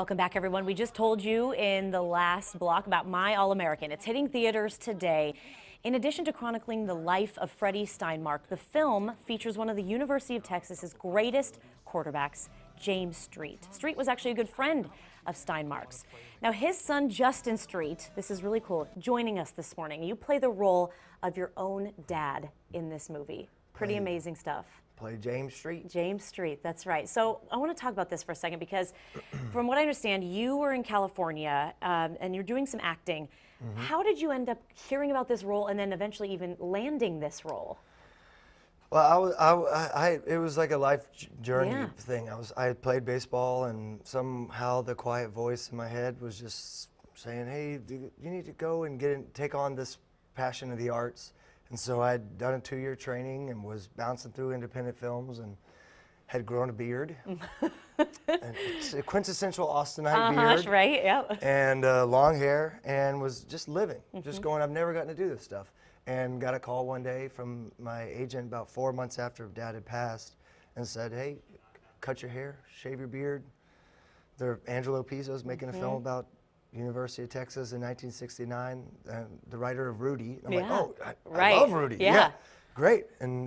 Welcome back, everyone. We just told you in the last block about My All-American. It's hitting theaters today. In addition to chronicling the life of Freddie Steinmark, the film features one of the University of Texas's greatest quarterbacks, James Street. Street was actually a good friend of Steinmark's. Now, his son, Juston Street, this is really cool, joining us this morning. You play the role of your own dad in this movie. Pretty amazing stuff. Play James Street. James Street, that's right. So I want to talk about this for a second because from what I understand, you were in California and you're doing some acting. How did you end up hearing about this role and then eventually even landing this role? Well, it was like a life journey thing. I had played baseball, and somehow the quiet voice in my head was just saying, "Hey, you need to go and take on this passion of the arts." And so I'd done a 2-year training and was bouncing through independent films and had grown a beard. And it's a quintessential Austinite beard. Right, yep. And long hair, and was just living, just going, I've never gotten to do this stuff. And got a call one day from my agent about 4 months after Dad had passed and said, "Hey, cut your hair, shave your beard." Angelo Pizzo's making a film about University of Texas in 1969, the writer of Rudy. I'm like, oh, I love Rudy. Yeah, great. And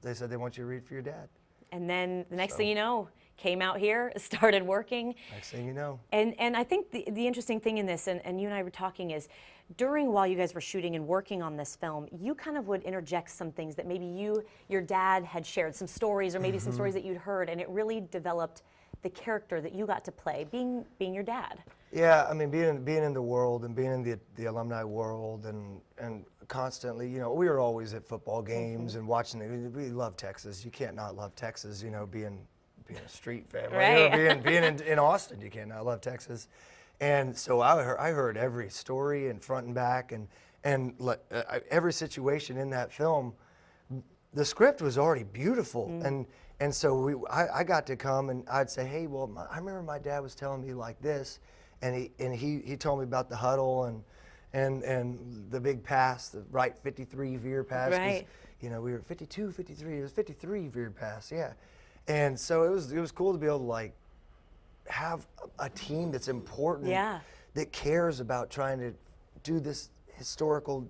they said they want you to read for your dad. And then the next thing you know, came out here, started working. Next thing you know. And I think the interesting thing in this, and you and I were talking, is while you guys were shooting and working on this film, you kind of would interject some things that maybe your dad had shared, some stories or maybe some stories that you'd heard, and it really developed the character that you got to play, being your dad. Yeah, I mean, being in the world and being in the alumni world and constantly, you know, we were always at football games and watching it. We love Texas. You can't not love Texas, you know, being a Street family. Right. You know, being in Austin, you can't not love Texas. And so I heard every story and front and back and every situation in that film. The script was already beautiful, and so I got to come and I'd say, "Hey, well, I remember my dad was telling me like this," and he told me about the huddle and the big pass, the right 53 veer pass. Right. You know, we were 52, 53. It was 53 veer pass, yeah. And so it was cool to be able to like have a team that's important, that cares about trying to do this historical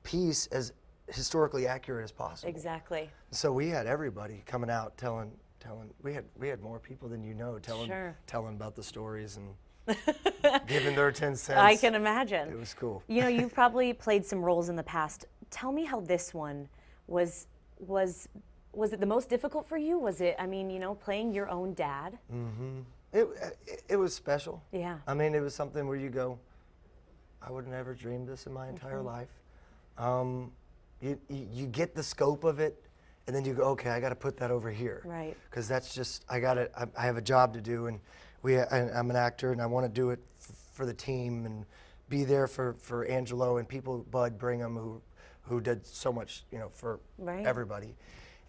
piece as historically accurate as possible. Exactly. So we had everybody coming out telling. We had more people than you know telling about the stories and giving their 10 cents. I can imagine. It was cool. You know, you've probably played some roles in the past. Tell me how this one was it the most difficult for you? Was it, I mean, you know, playing your own dad? It was special. Yeah. I mean, it was something where you go, I would have never dreamed this in my entire life. You get the scope of it, and then you go, okay, I got to put that over here. Right. Because that's just, I have a job to do, and I'm an actor, and I want to do it for the team and be there for Angelo and people, Bud Brigham, who did so much, you know, for everybody,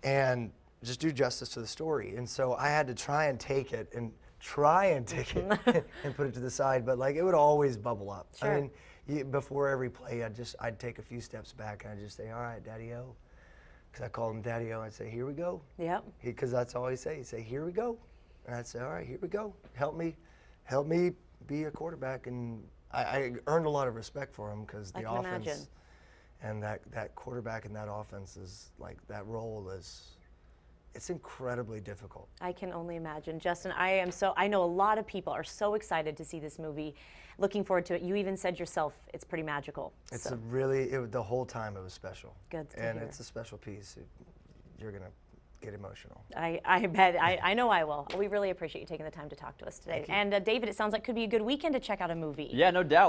and just do justice to the story. And so I had to try and take it and put it to the side, but like it would always bubble up. Sure. I mean, before every play, I'd take a few steps back and I'd just say, "All right, Daddy-O," because I called him Daddy-O. I'd say, "Here we go." Yep. Because that's all he'd say. He'd say, "Here we go," and I'd say, "All right, here we go. Help me be a quarterback." And I earned a lot of respect for him because the offense and that quarterback and that offense is like that role is. It's incredibly difficult. I can only imagine. Justin, I know a lot of people are so excited to see this movie, looking forward to it. You even said yourself, it's pretty magical. It's the whole time it was special. Good to hear. And it's a special piece. You're going to get emotional. I bet. I know I will. We really appreciate you taking the time to talk to us today. And David, it sounds like could be a good weekend to check out a movie. Yeah, no doubt.